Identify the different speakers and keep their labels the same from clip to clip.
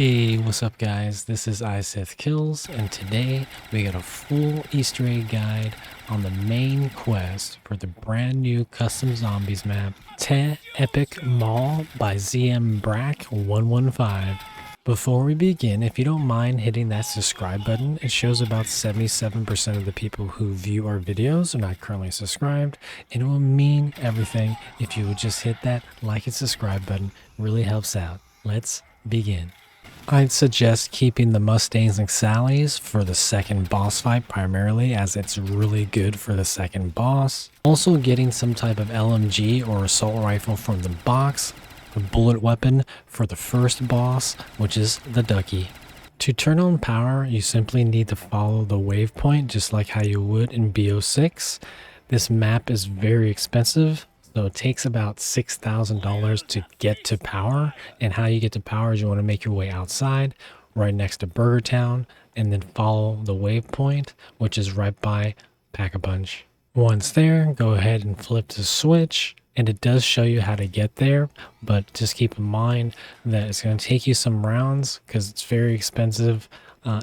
Speaker 1: Hey, what's up guys? This is Kills, and today we got a full Easter egg guide on the main quest for the brand new Custom Zombies map, Epik Mall by ZM-Brack115. Before we begin, if you don't mind hitting that subscribe button, it shows about 77% of the people who view our videos are not currently subscribed, and it will mean everything if you would just hit that like and subscribe button. It really helps out. Let's begin. I'd suggest keeping the Mustangs and Sallies for the second boss fight primarily, as it's really good for the second boss. Also getting some type of LMG or assault rifle from the box, a bullet weapon for the first boss, which is the Ducky. To turn on power, you simply need to follow the waypoint just like how you would in Bo3. This map is very expensive, so it takes about $6,000 to get to power. And how you get to power is you want to make your way outside, right next to Burger Town, and then follow the waypoint, which is right by Pack-a-Punch. Once there, go ahead and flip the switch, and it does show you how to get there, but just keep in mind that it's going to take you some rounds because it's very expensive.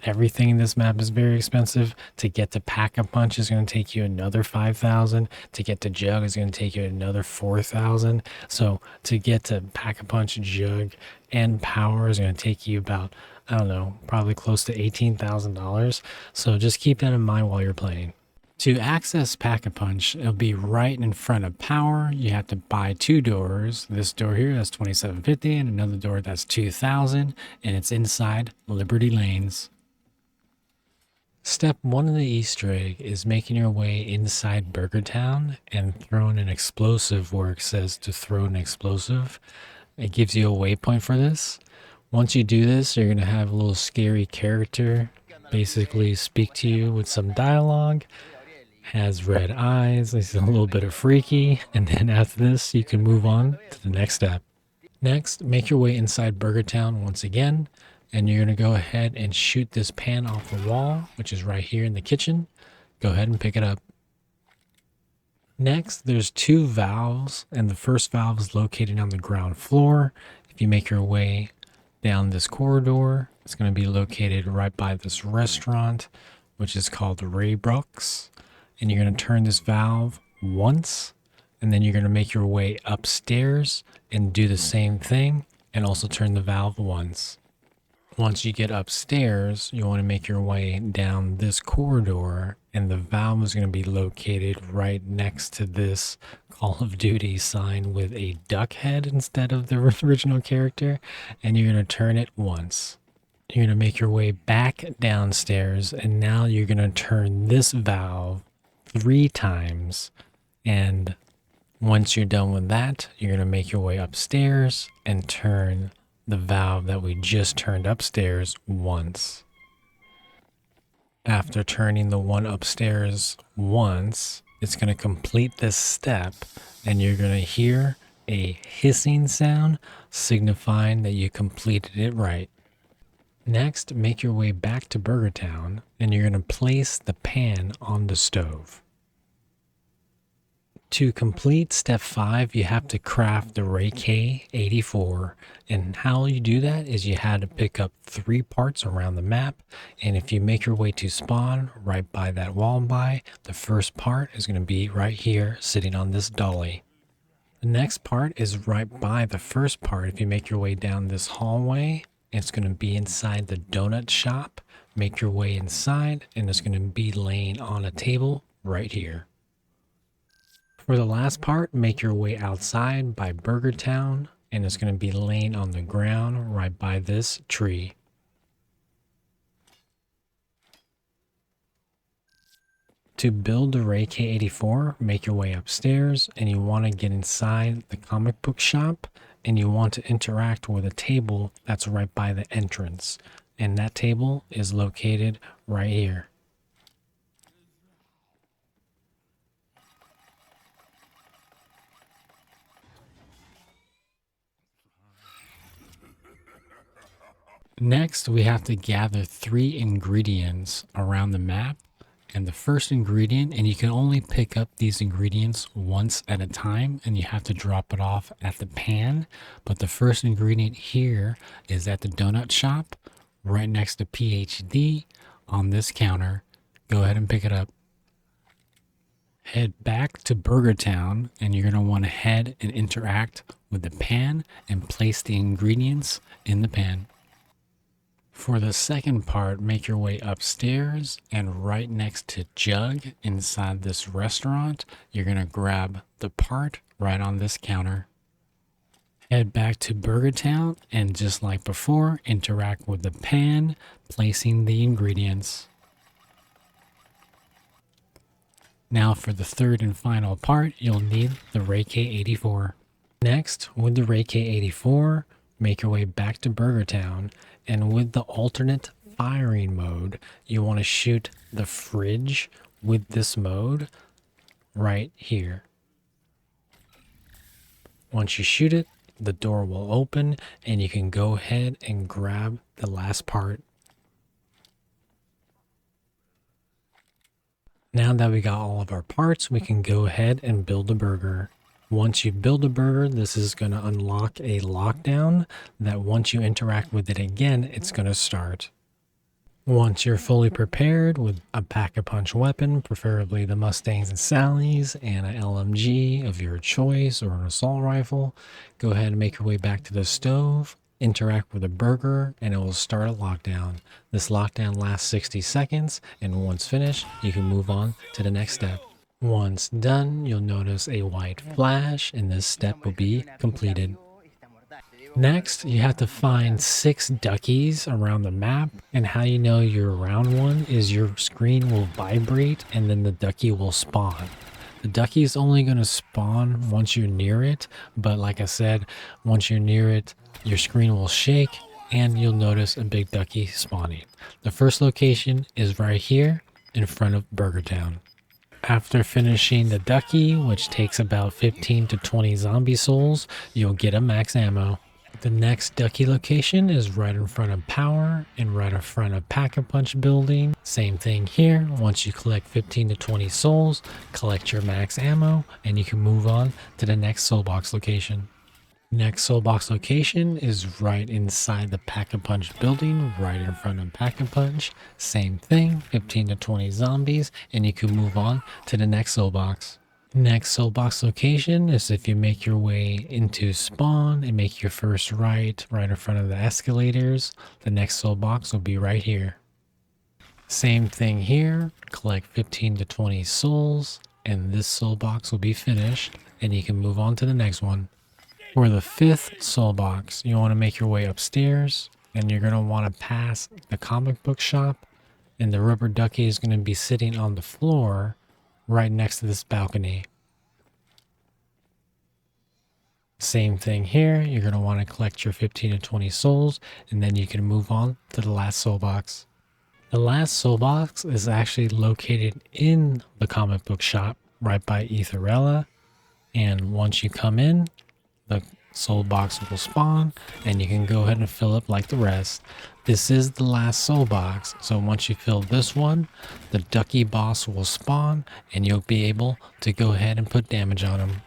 Speaker 1: Everything in this map is very expensive. To get to Pack-a-Punch is going to take you another 5,000. To get to Jug is going to take you another 4,000. So to get to Pack-a-Punch, Jug, and Power is going to take you about, I don't know, probably close to $18,000. So just keep that in mind while you're playing. To access Pack-a-Punch, it'll be right in front of Power. You have to buy two doors. This door here, that's $27.50, and another door that's $2,000, and it's inside Liberty Lanes. Step 1 of the Easter egg is making your way inside Burger Town and throwing an explosive where it says to throw an explosive. It gives you a waypoint for this. Once you do this, you're going to have a little scary character basically speak to you with some dialogue. Has red eyes, he's a little bit of freaky, and then after this you can move on to the next step. Next, make your way inside Burger Town once again, and you're going to go ahead and shoot this pan off the wall, which is right here in the kitchen. Go ahead and pick it up. Next, there's two valves, and the first valve is located on the ground floor. If you make your way down this corridor, it's going to be located right by this restaurant, which is called Ray Brooks. And you're going to turn this valve once, and then you're going to make your way upstairs and do the same thing, and also turn the valve once. Once you get upstairs, you want to make your way down this corridor, and the valve is going to be located right next to this Call of Duty sign with a duck head instead of the original character, and you're going to turn it once. You're going to make your way back downstairs, and now you're going to turn this valve 3 times, and once you're done with that, you're going to make your way upstairs and turn the valve that we just turned upstairs once. After turning the one upstairs once, it's going to complete this step, and you're going to hear a hissing sound signifying that you completed it right. Next, make your way back to Burger Town, and you're going to place the pan on the stove. To complete step 5, you have to craft the Rai K-84, and how you do that is you had to pick up 3 parts around the map, and if you make your way to spawn right by that wall the first part is going to be right here sitting on this dolly. The next part is right by the first part. If you make your way down this hallway, it's going to be inside the donut shop. Make your way inside, and it's going to be laying on a table right here. For the last part, make your way outside by Burger Town, and it's going to be laying on the ground right by this tree. To build the Rai K-84, make your way upstairs, and you want to get inside the comic book shop, and you want to interact with a table that's right by the entrance, and that table is located right here. Next, we have to gather 3 ingredients around the map, And the first ingredient, and you can only pick up these ingredients once at a time, and you have to drop it off at the pan. But the first ingredient here is at the donut shop, right next to PhD on this counter. Go ahead and pick it up. Head back to Burger Town, and you're going to want to head and interact with the pan and place the ingredients in the pan. For the second part, make your way upstairs, and right next to Jug inside this restaurant, you're going to grab the part right on this counter. Head back to Burger Town, and just like before, interact with the pan, placing the ingredients. Now for the third and final part, you'll need the Rai K-84. Next, with the Rai K-84, make your way back to Burger Town, and with the alternate firing mode, you want to shoot the fridge with this mode right here. Once you shoot it, the door will open and you can go ahead and grab the last part. Now that we got all of our parts, we can go ahead and build a burger. Once you build a burger, this is going to unlock a lockdown that once you interact with it again, it's going to start. Once you're fully prepared with a pack-a-punch weapon, preferably the Mustangs and Sallies, and an LMG of your choice or an assault rifle, go ahead and make your way back to the stove, interact with a burger, and it will start a lockdown. This lockdown lasts 60 seconds, and once finished, you can move on to the next step. Once done, you'll notice a white flash, and this step will be completed. Next, you have to find 6 duckies around the map, and how you know you're around one is your screen will vibrate and then the ducky will spawn. The ducky is only going to spawn once you're near it, but like I said, once you're near it, your screen will shake and you'll notice a big ducky spawning. The first location is right here in front of Burger Town. After finishing the ducky, which takes about 15 to 20 zombie souls, you'll get a max ammo. The next ducky location is right in front of Power and right in front of Pack-a-Punch building. Same thing here. Once you collect 15 to 20 souls, collect your max ammo, and you can move on to the next soul box location. Next soul box location is right inside the Pack-a-Punch building, right in front of Pack-a-Punch. Same thing, 15 to 20 zombies, and you can move on to the next soul box. Next soul box location is if you make your way into spawn and make your first right in front of the escalators. The next soul box will be right here. Same thing here, collect 15 to 20 souls, and this soul box will be finished, and you can move on to the next one. For the 5th soul box, you want to make your way upstairs, and you're going to want to pass the comic book shop, and the rubber ducky is going to be sitting on the floor right next to this balcony. Same thing here, you're going to want to collect your 15 to 20 souls, and then you can move on to the last soul box. The last soul box is actually located in the comic book shop right by Etherella, and once you come in, the soul box will spawn and you can go ahead and fill up like the rest. This is the last soul box, so once you fill this one, the ducky boss will spawn and you'll be able to go ahead and put damage on him.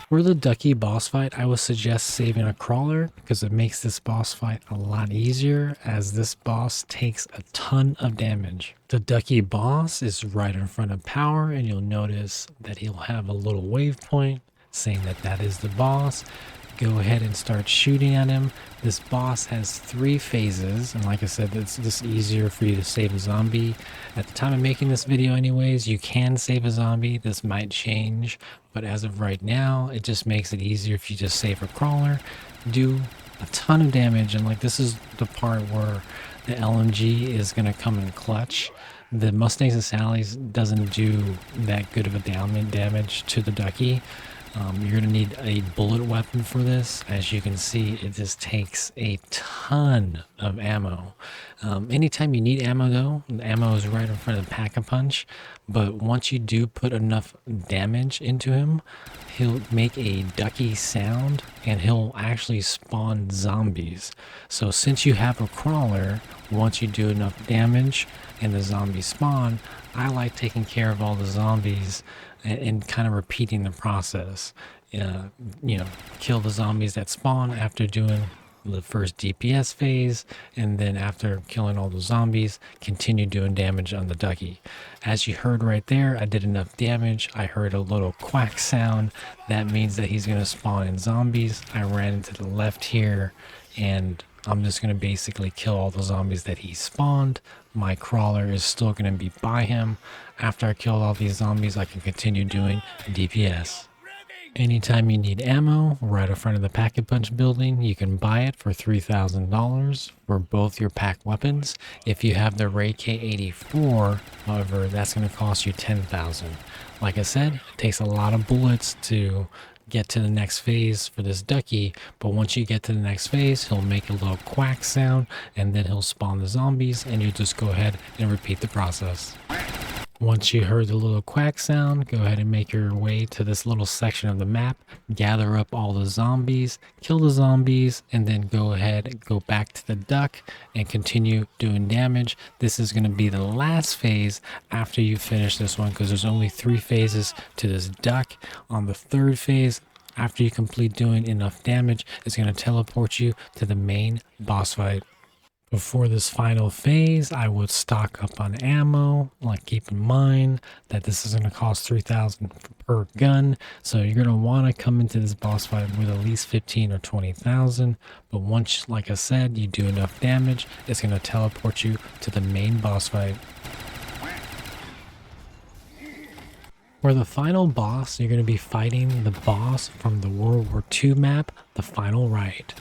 Speaker 1: For the ducky boss fight, I would suggest saving a crawler because it makes this boss fight a lot easier, as this boss takes a ton of damage. The ducky boss is right in front of Power, and you'll notice that he'll have a little waypoint saying that that is the boss. Go ahead and start shooting at him. This boss has 3 phases, and like I said, it's just easier for you to save a zombie. At the time of making this video anyways, you can save a zombie. This might change, but as of right now, it just makes it easier if you just save a crawler, do a ton of damage, and like this is the part where the LMG is going to come in clutch. The Mustangs and Sallies doesn't do that good of a damage to the ducky. You're going to need a bullet weapon for this. As you can see, it just takes a ton of ammo. Anytime you need ammo though, the ammo is right in front of the Pack-a-Punch, but once you do put enough damage into him, he'll make a ducky sound and he'll actually spawn zombies. So since you have a crawler, once you do enough damage and the zombies spawn, I like taking care of all the zombies and kind of repeating the process. Uh, you know, kill the zombies that spawn after doing the first DPS phase, and then after killing all the zombies, continue doing damage on the Ducky. As you heard right there, I did enough damage. I heard a little quack sound. That means that he's going to spawn in zombies. I ran into the left here, and I'm just going to basically kill all the zombies that he spawned. My crawler is still going to be by him. After I kill all these zombies, I can continue doing DPS. Anytime you need ammo, right in front of the Packet Punch building, you can buy it for $3,000 for both your pack weapons. If you have the Rai K-84, however, that's going to cost you $10,000. Like I said, it takes a lot of bullets to get to the next phase for this Ducky, but once you get to the next phase, he'll make a little quack sound, and then he'll spawn the zombies, and you just go ahead and repeat the process. Once you heard the little quack sound, go ahead and make your way to this little section of the map, gather up all the zombies, kill the zombies, and then go ahead and go back to the duck and continue doing damage. This is going to be the last phase after you finish this one, because there's only 3 phases to this duck. On the 3rd phase, after you complete doing enough damage, it's going to teleport you to the main boss fight. Before this final phase, I would stock up on ammo. Like, keep in mind that this is going to cost $3,000 per gun, so you're going to want to come into this boss fight with at least 15 or 20,000. But once, like I said, you do enough damage, it's going to teleport you to the main boss fight. For the final boss, you're going to be fighting the boss from the World War II map, The Final Ride.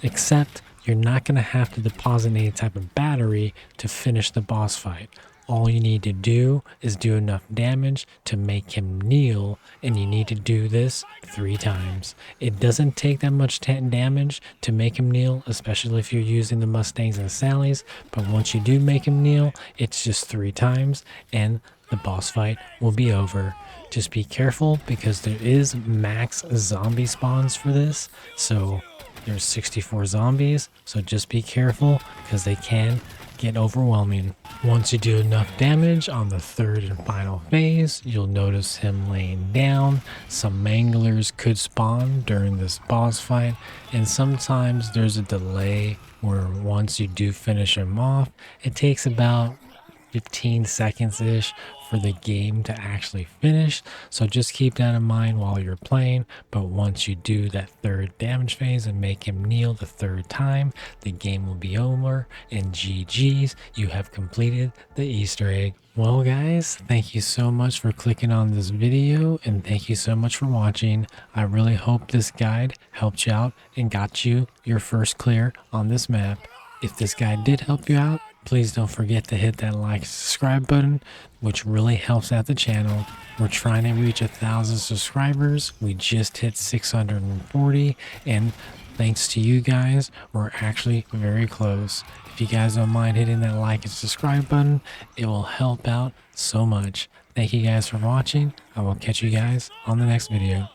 Speaker 1: Except you're not going to have to deposit any type of battery to finish the boss fight. All you need to do is do enough damage to make him kneel, and you need to do this 3 times. It doesn't take that much damage to make him kneel, especially if you're using the Mustangs and Sallys, but once you do make him kneel, it's just 3 times, and the boss fight will be over. Just be careful, because there is max zombie spawns for this, so there's 64 zombies, so just be careful, because they can get overwhelming. Once you do enough damage on the 3rd and final phase, you'll notice him laying down. Some manglers could spawn during this boss fight, and sometimes there's a delay where once you do finish him off, it takes about 15 seconds-ish for the game to actually finish, so just keep that in mind while you're playing. But once you do that 3rd damage phase and make him kneel the 3rd time, the game will be over, and GG's, you have completed the Easter egg. Well guys, thank you so much for clicking on this video, and thank you so much for watching. I really hope this guide helped you out and got you your first clear on this map. If this guide did help you out, please don't forget to hit that like and subscribe button, which really helps out the channel. We're trying to reach 1,000 subscribers. We just hit 640, and thanks to you guys, we're actually very close. If you guys don't mind hitting that like and subscribe button, it will help out so much. Thank you guys for watching. I will catch you guys on the next video.